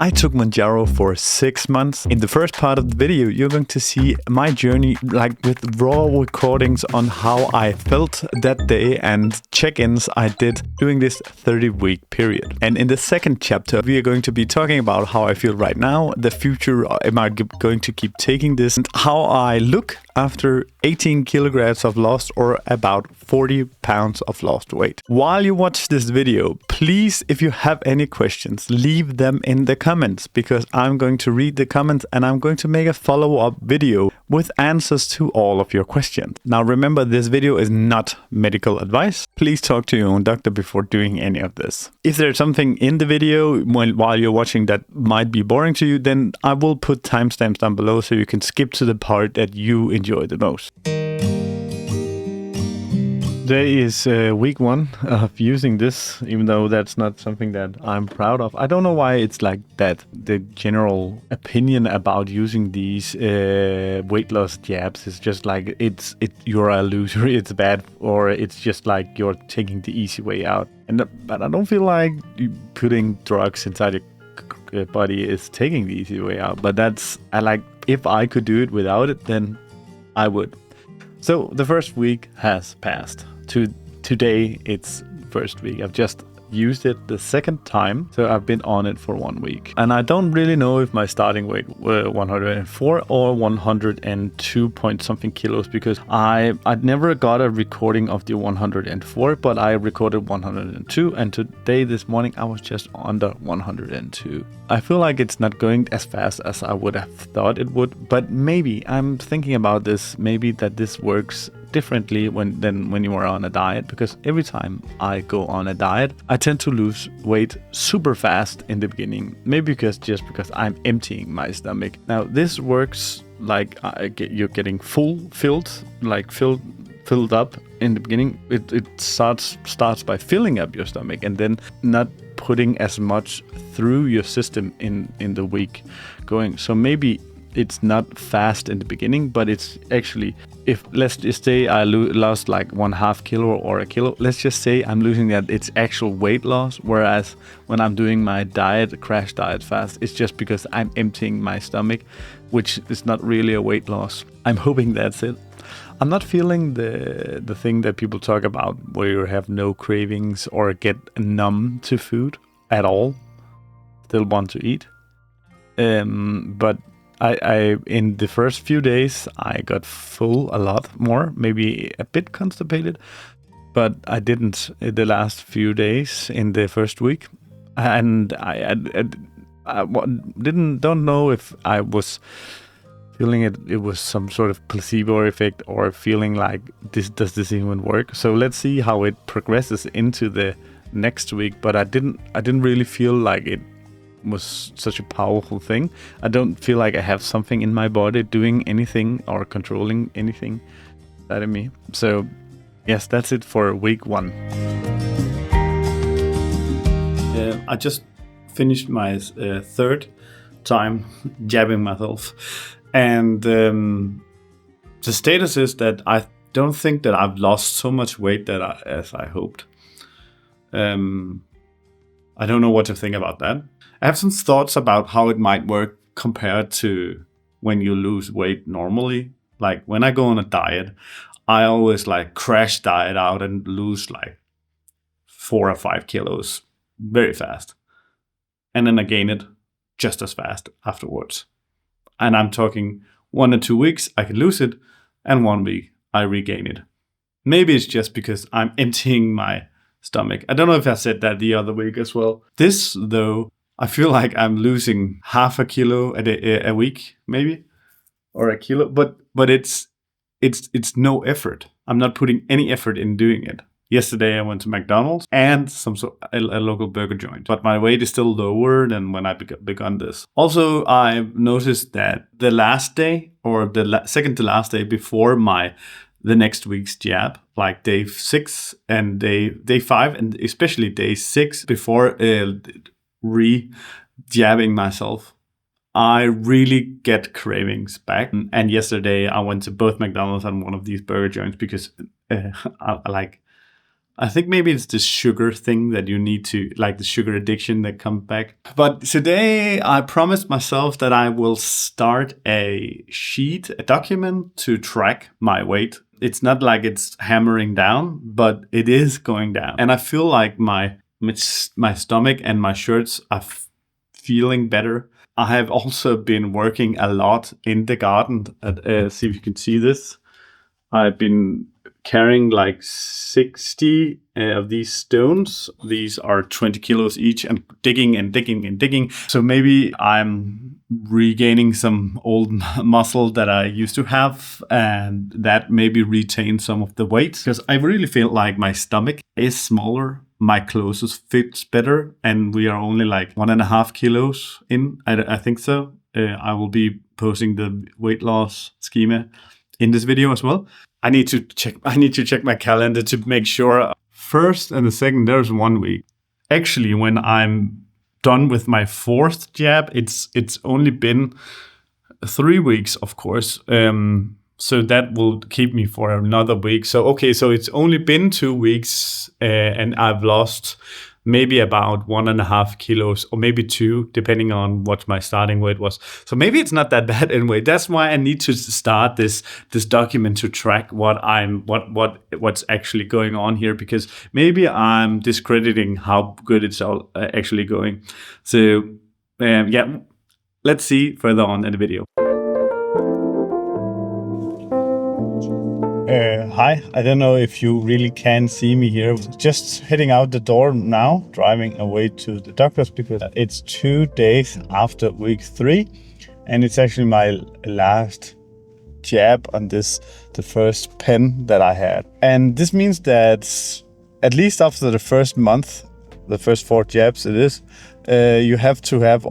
I took Mounjaro for 6 months. In the first part of the video, you're going to see my journey, like with raw recordings on how I felt that day and check-ins I did during this 30-week period. And in the second chapter, we are going to be talking about how I feel right now, the future, am I going to keep taking this, and how I look after 18 kilograms of lost or about 40 pounds of lost weight. While you watch this video, please, if you have any questions, leave them in the comments, because I'm going to read the comments and I'm going to make a follow-up video with answers to all of your questions. Now remember, this video is not medical advice. Please talk to your own doctor before doing any of this. If there's something in the video while you're watching that might be boring to you, then I will put timestamps down below so you can skip to the part that you enjoy the most. Today is week 1 of using this, even though that's not something that I'm proud of. I don't know why it's like that. The general opinion about using these weight loss jabs is just like you're a loser, it's bad, or it's just like you're taking the easy way out. But I don't feel like putting drugs inside your body is taking the easy way out. But if I could do it without it, then I would. So the first week has passed. Today it's first week. I've just used it the second time, so I've been on it for 1 week. And I don't really know if my starting weight were 104 or 102 point something kilos, because I'd never got a recording of the 104, but I recorded 102, and today, this morning, I was just under 102. I feel like it's not going as fast as I would have thought it would, but maybe I'm thinking about this, maybe that this works differently than when you are on a diet, because every time I go on a diet, I tend to lose weight super fast in the beginning. Maybe just because I'm emptying my stomach. Now this works like you're getting filled up in the beginning. It starts by filling up your stomach and then not putting as much through your system in the week going. So maybe it's not fast in the beginning, but it's actually, if let's just say I lost like 1/2 kilo or a kilo, let's just say I'm losing that, it's actual weight loss. Whereas when I'm doing my crash diet fast, it's just because I'm emptying my stomach, which is not really a weight loss. I'm hoping that's it. I'm not feeling the thing that people talk about where you have no cravings or get numb to food at all. Still want to eat. But I in the first few days, I got full a lot more, maybe a bit constipated, but I didn't the last few days in the first week. And I don't know if I was feeling it was some sort of placebo effect, or feeling like does this even work? So let's see how it progresses into the next week. But I didn't really feel like it was such a powerful thing. I don't feel like I have something in my body doing anything or controlling anything out of me. So yes, that's it for week 1. I just finished my third time jabbing myself, and the status is that I don't think that I've lost so much weight as I hoped. I don't know what to think about that. I have some thoughts about how it might work compared to when you lose weight normally. Like when I go on a diet, I always like crash diet out and lose like 4 or 5 kilos very fast. And then I gain it just as fast afterwards. And I'm talking 1 or 2 weeks, I can lose it, and 1 week I regain it. Maybe it's just because I'm emptying my stomach. I don't know if I said that the other week as well. This, though, I feel like I'm losing 1/2 kilo a week, maybe, or a kilo. But it's no effort. I'm not putting any effort in doing it. Yesterday I went to McDonald's and a local burger joint, but my weight is still lower than when I begun this. Also, I've noticed that the last day, or the second to last day before the next week's jab, like day 6 and day 5, and especially day 6 before re-jabbing myself, I really get cravings back. And yesterday I went to both McDonald's and one of these burger joints because I think maybe it's the sugar thing that you need to, like the sugar addiction that comes back. But today I promised myself that I will start a sheet, a document to track my weight. It's not like it's hammering down, but it is going down. And I feel like my stomach and my shirts are feeling better. I have also been working a lot in the garden. See if you can see this. I've been carrying like 60 of these stones. These are 20 kilos each, and digging and digging and digging. So maybe I'm regaining some old muscle that I used to have, and that maybe retain some of the weight, because I really feel like my stomach is smaller. My clothes fits better, and we are only like 1.5 kilos in. I think so. I will be posting the weight loss schema in this video as well. I need to check my calendar to make sure. First and the second, there's 1 week. Actually, when I'm done with my 4th jab, it's only been 3 weeks, of course. So that will keep me for another week. So it's only been 2 weeks, and I've lost maybe about 1.5 kilos, or maybe 2, depending on what my starting weight was. So maybe it's not that bad anyway. That's why I need to start this document to track what's actually going on here, because maybe I'm discrediting how good it's all actually going. So let's see further on in the video. Hi, I don't know if you really can see me here. Just heading out the door now, driving away to the doctor's, because it's 2 days after week 3, and it's actually my last jab on this, the first pen that I had. And this means that at least after the first month, the first 4 jabs it is, you have to have,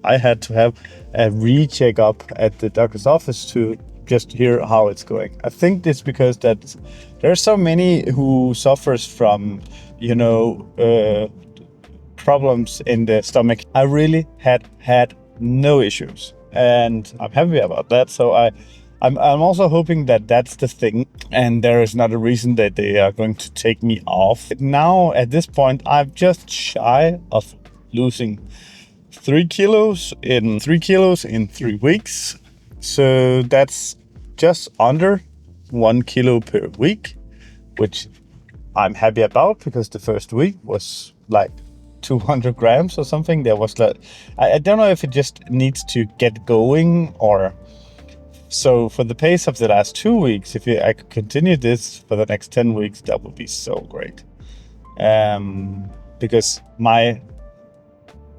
I had to have a re-check-up at the doctor's office to just hear how it's going. I think it's because that there are so many who suffers from, problems in the stomach. I really had no issues, and I'm happy about that. So I'm also hoping that that's the thing, and there is not a reason that they are going to take me off. Now, at this point, I'm just shy of losing 3 kilos in 3 weeks. So that's just under 1 kilo per week, which I'm happy about, because the first week was like 200 grams or something. There was like, I don't know if it just needs to get going, or so for the pace of the last 2 weeks, if I could continue this for the next 10 weeks, that would be so great. Because my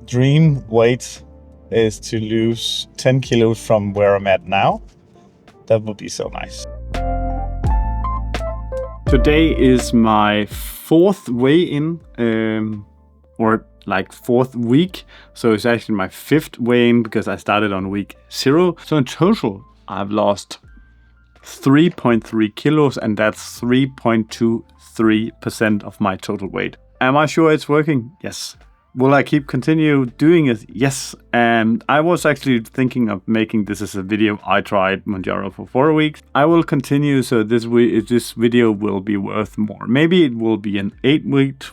dream weight is to lose 10 kilos from where I'm at now. That would be so nice. Today is my 4th weigh-in, or like 4th week. So it's actually my 5th weigh-in, because I started on week 0. So in total, I've lost 3.3 kilos, and that's 3.23% of my total weight. Am I sure it's working? Yes. Will I continue doing it? Yes. And I was actually thinking of making this as a video. I tried Mounjaro for 4 weeks. I will continue, so this video will be worth more. Maybe it will be an 8-week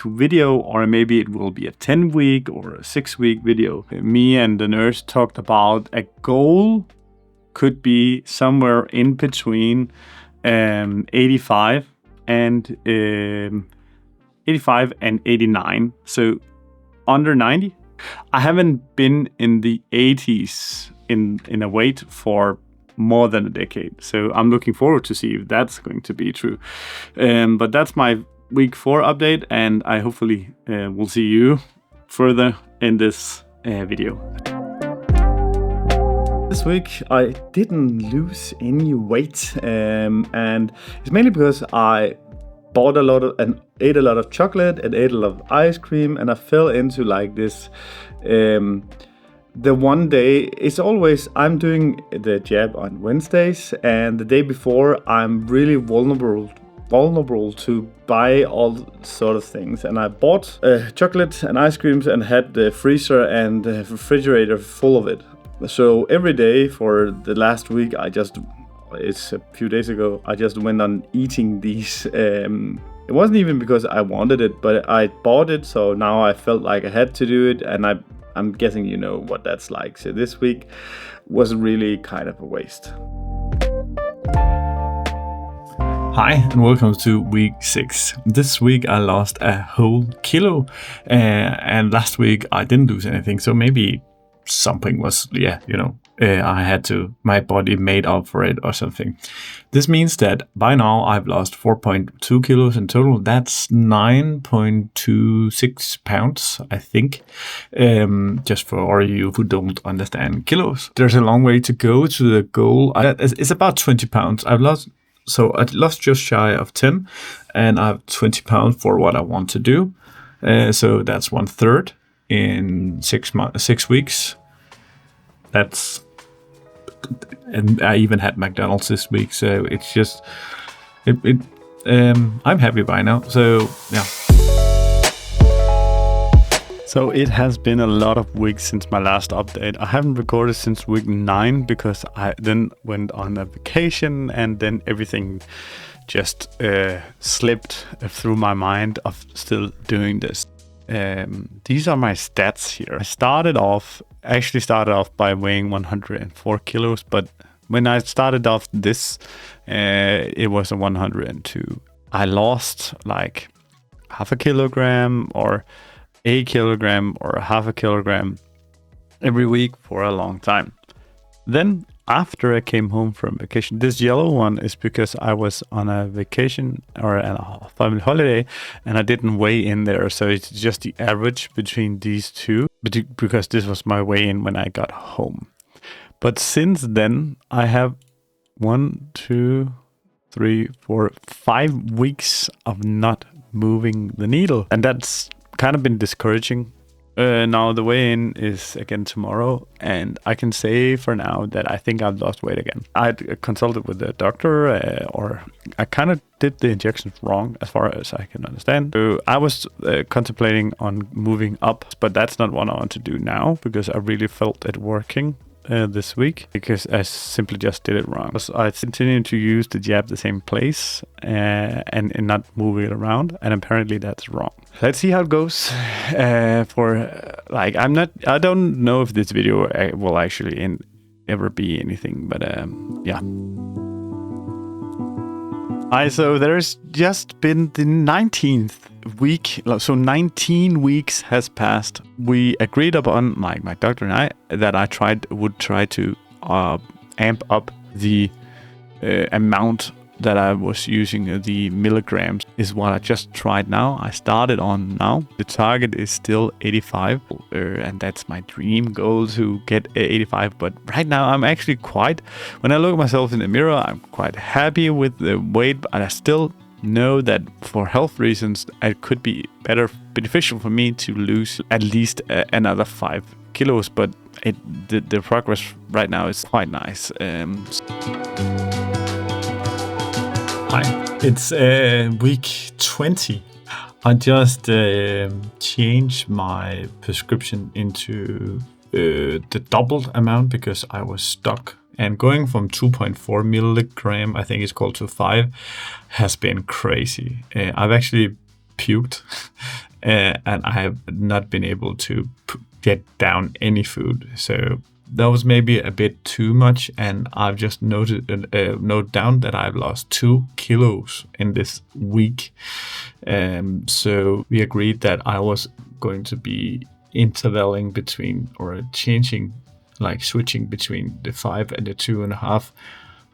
video, or maybe it will be a 10-week or a 6-week video. Me and the nurse talked about a goal could be somewhere in between 85 and 89, so under 90. I haven't been in the 80s in a weight for more than a decade, so I'm looking forward to see if that's going to be true. But that's my week 4 update, and I hopefully will see you further in this video. This week I didn't lose any weight, and it's mainly because I bought and ate a lot of chocolate and ate a lot of ice cream, and I fell into like this. The one day, it's always, I'm doing the jab on Wednesdays, and the day before I'm really vulnerable to buy all sort of things. And I bought chocolate and ice creams and had the freezer and the refrigerator full of it. So every day for the last week I just It's a few days ago. I just went on eating these. It wasn't even because I wanted it, but I bought it, so now I felt like I had to do it, and I'm guessing you know what that's like. So this week was really kind of a waste. Hi, and welcome to week 6. This week I lost a whole kilo, and last week I didn't lose anything, so maybe something was, I had to, my body made up for it or something. This means that by now I've lost 4.2 kilos in total. That's 9.26 pounds, I think, just for all you who don't understand kilos. There's a long way to go to the goal. It's about 20 pounds. I lost just shy of 10, and I have 20 pounds for what I want to do. So that's 1/3 in 6 weeks. And I even had McDonald's this week, so it's just, I'm happy by now. So yeah. So it has been a lot of weeks since my last update. I haven't recorded since week 9 because I then went on a vacation, and then everything just slipped through my mind of still doing this. These are my stats here. I started off by weighing 104 kilos, but when I started off this, it was a 102. I lost like half a kilogram or a kilogram or half a kilogram every week for a long time. Then after I came home from vacation, this yellow one is because I was on a vacation or a family holiday and I didn't weigh in there. So it's just the average between these two, because this was my weigh in when I got home. But since then, I have 1, 2, 3, 4, 5 weeks of not moving the needle. And that's kind of been discouraging. Now the weigh-in is again tomorrow, and I can say for now that I think I've lost weight again. I consulted with the doctor, or I kind of did the injections wrong as far as I can understand. So I was contemplating on moving up, but that's not what I want to do now because I really felt it working this week, because I simply just did it wrong. So I continued to use the jab the same place and not moving it around, and apparently that's wrong. Let's see how it goes. I don't know if this video will actually ever be anything, but yeah. So there's just been the 19th week, so 19 weeks has passed. We agreed upon, my doctor and I, that I would try to amp up the amount that I was using. The milligrams is what I just tried now. I started on now. The target is still 85, and that's my dream goal, to get 85. But right now I'm actually when I look at myself in the mirror, I'm quite happy with the weight, but I still know that for health reasons it could be beneficial for me to lose at least another 5 kilos, but the progress right now is quite nice. Hi, it's week 20. I just changed my prescription into the doubled amount because I was stuck. And going from 2.4 milligram, I think it's called, to 5 has been crazy. I've actually puked and I have not been able to get down any food. So that was maybe a bit too much, and I've just note down that I've lost 2 kilos in this week. So we agreed that I was going to be intervalling between, or switching between the 5 and the 2.5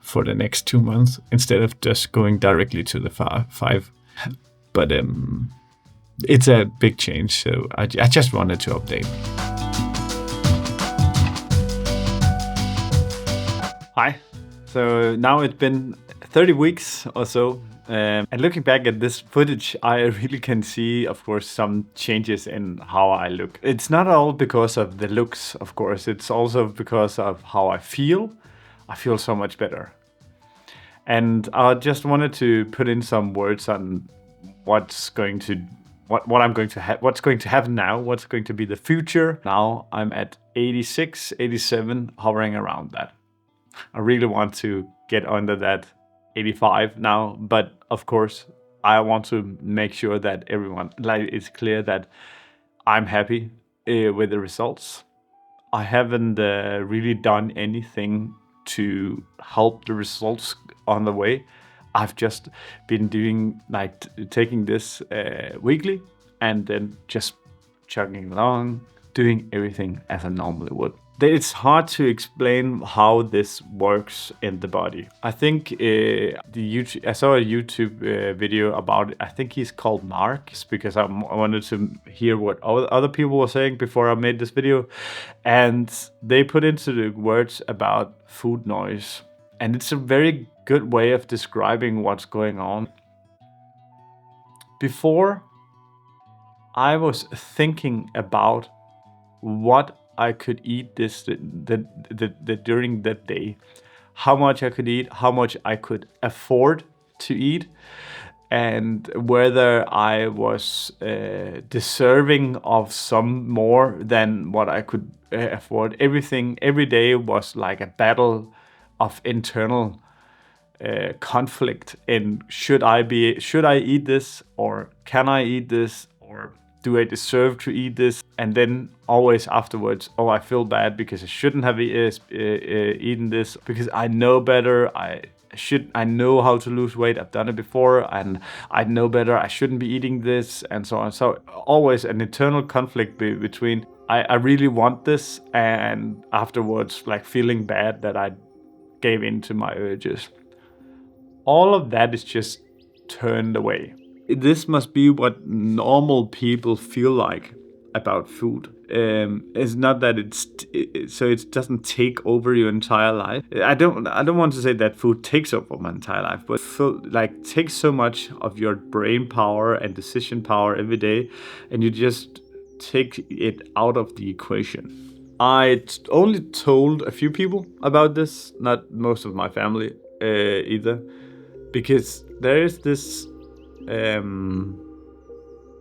for the next 2 months, instead of just going directly to the 5. But it's a big change, so I just wanted to update. Hi. So now it's been 30 weeks or so. And looking back at this footage, I really can see, of course, some changes in how I look. It's not all because of the looks, of course. It's also because of how I feel. I feel so much better. And I just wanted to put in some words on what's going to happen now, what's going to be the future. Now I'm at 86, 87, hovering around that. I really want to get under that 85 now, but of course I want to make sure that everyone, like, it's clear that I'm happy with the results. I haven't really done anything to help the results on the way. I've just been doing like taking this weekly and then just chugging along, doing everything as I normally would. It's hard to explain how this works in the body. I think I saw a YouTube video about it. I think he's called Mark, because I wanted to hear what other people were saying before I made this video. And they put into the words about food noise. And it's a very good way of describing what's going on. Before, I was thinking about what I could eat during that day, how much I could eat, how much I could afford to eat, and whether I was deserving of some more than what I could afford. Every day was like a battle of internal conflict in should I eat this, or can I eat this, or do I deserve to eat this? And then always afterwards, oh, I feel bad because I shouldn't have eaten this, because I know better. I know how to lose weight. I've done it before, and I know better. I shouldn't be eating this, and so on. So always an internal conflict between I really want this, and afterwards, like, feeling bad that I gave in to my urges. All of that is just turned away. This must be what normal people feel like about food. It's not that so it doesn't take over your entire life. I don't want to say that food takes over my entire life, but like takes so much of your brain power and decision power every day, and you just take it out of the equation. I only told a few people about this, not most of my family either, because there is this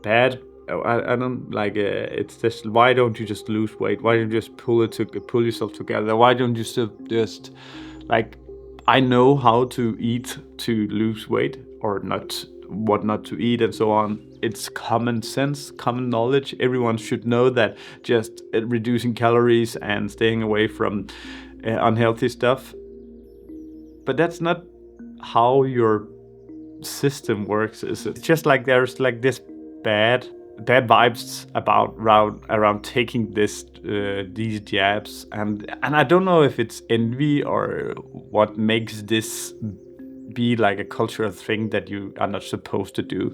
bad. I don't like. It's just, why don't you just lose weight? Why don't you just pull yourself together? Why don't you just like? I know how to eat to lose weight, or not, what not to eat, and so on. It's common sense, common knowledge. Everyone should know that just reducing calories and staying away from unhealthy stuff. But that's not how your system works, is it? It's just like there's like this bad vibes around taking these jabs, and I don't know if it's envy or what makes this be like a cultural thing that you are not supposed to do.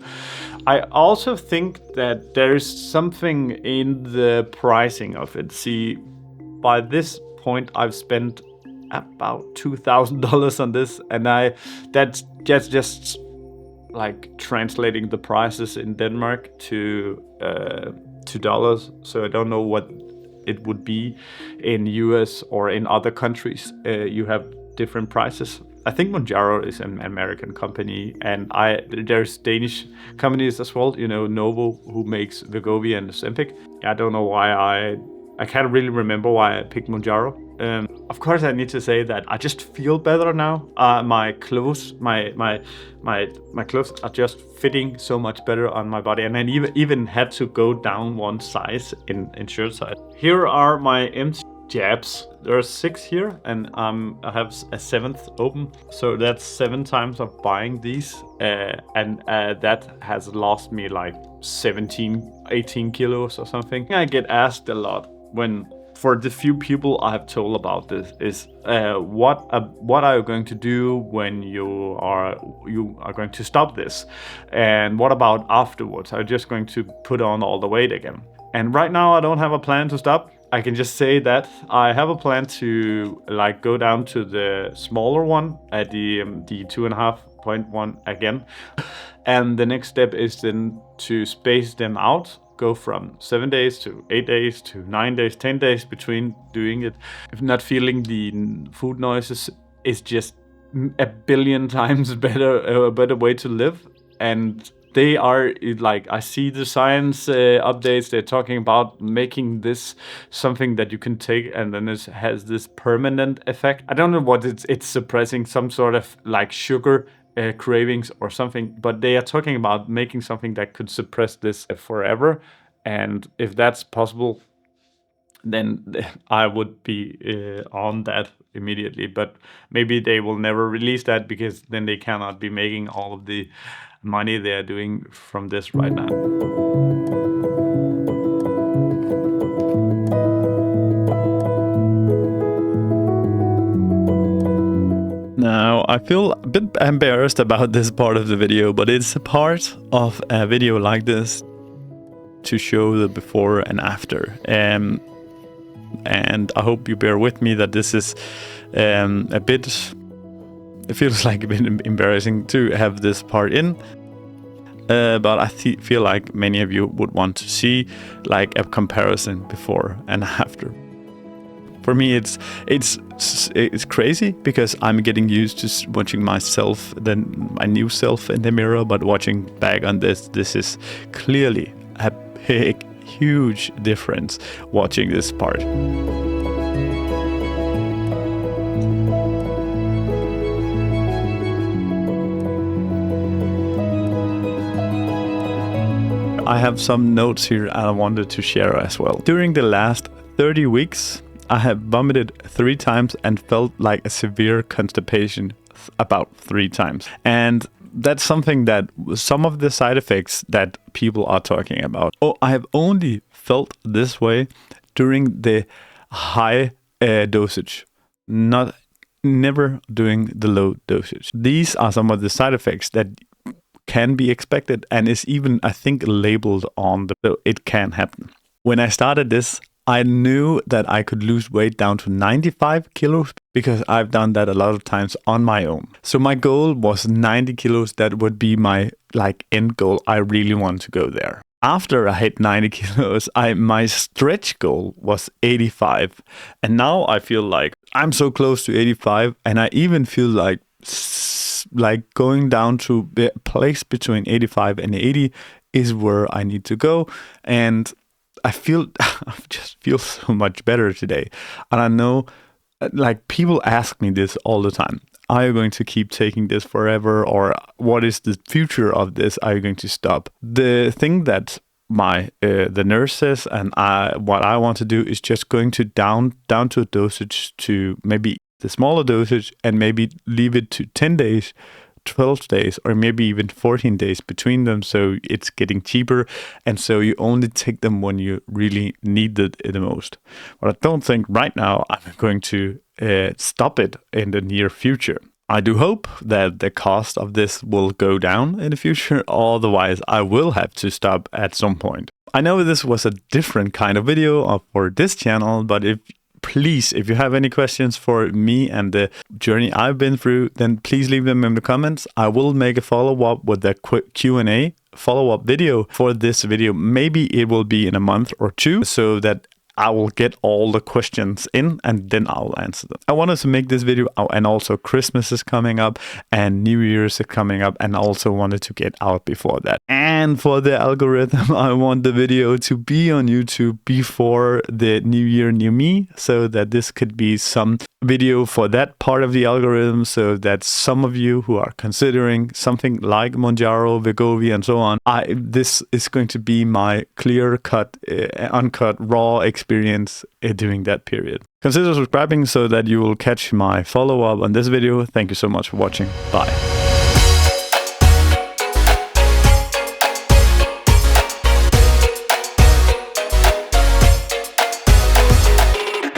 I also think that there's something in the pricing of it. See, by this point I've spent about $2,000 on this, and that's just like translating the prices in Denmark to dollars. So I don't know what it would be in US or in other countries. You have different prices. I think Mounjaro is an American company, and there's Danish companies as well. You know, Novo, who makes Wegovy and Ozempic. I don't know why I can't really remember why I picked Mounjaro. Of course, I need to say that I just feel better now. My clothes, my clothes are just fitting so much better on my body, and I even had to go down one size in shirt size. Here are my empty jabs. There are 6 here, and I have a 7th open. So that's 7 times of buying these, and that has lost me like 18 kilos or something. I get asked a lot for the few people I have told about this is what are you going to do when you are going to stop this, and what about afterwards? Are you just going to put on all the weight again? And right now I don't have a plan to stop. I can just say that I have a plan to like go down to the smaller one at the 2.5.1 again, and the next step is then to space them out. Go from 7 days to 8 days to 9 days, 10 days between doing it. If not feeling the food noises is just a billion times a better way to live. And they are like, I see the science updates, they're talking about making this something that you can take and then it has this permanent effect. I don't know what it's suppressing, some sort of like sugar cravings or something, but they are talking about making something that could suppress this forever. And if that's possible, then I would be on that immediately. But maybe they will never release that, because then they cannot be making all of the money they are doing from this right now. Now, I feel a bit embarrassed about this part of the video, but it's a part of a video like this to show the before and after. And I hope you bear with me that this is a bit... It feels like a bit embarrassing to have this part in. But I feel like many of you would want to see like a comparison before and after. For me, it's crazy because I'm getting used to watching myself, then my new self in the mirror. But watching back on this is clearly a big, huge difference watching this part. I have some notes here I wanted to share as well. During the last 30 weeks, I have vomited 3 times and felt like a severe constipation about 3 times. And that's something that some of the side effects that people are talking about. Oh, I have only felt this way during the high dosage, never doing the low dosage. These are some of the side effects that can be expected and is even, I think, labeled on so it can happen. When I started this, I knew that I could lose weight down to 95 kilos because I've done that a lot of times on my own. So my goal was 90 kilos. That would be my like end goal. I really want to go there. After I hit 90 kilos, my stretch goal was 85. And now I feel like I'm so close to 85, and I even feel like going down to the place between 85 and 80 is where I need to go. And I just feel so much better today. And I know, like, people ask me this all the time. Are you going to keep taking this forever? Or what is the future of this? Are you going to stop? The thing that the nurse says and what I want to do is just going to down to a dosage to maybe the smaller dosage and maybe leave it to 10 days, 12 days, or maybe even 14 days between them, so it's getting cheaper, and so you only take them when you really need it the most. But I don't think right now I'm going to stop it in the near future. I do hope that the cost of this will go down in the future, otherwise I will have to stop at some point. I know this was a different kind of video for this channel, but please, if you have any questions for me and the journey I've been through, then please leave them in the comments. I will make a follow-up with a quick Q&A follow-up video for this video. Maybe it will be in a month or 2, so that I will get all the questions in and then I'll answer them. I wanted to make this video, and also Christmas is coming up and New Year's is coming up, and I also wanted to get out before that. And for the algorithm, I want the video to be on YouTube before the New Year, New Me, so that this could be some video for that part of the algorithm, so that some of you who are considering something like Mounjaro, Wegovy, and so on, this is going to be my clear-cut, uncut, raw experience during that period. Consider subscribing so that you will catch my follow-up on this video. Thank you so much for watching. Bye.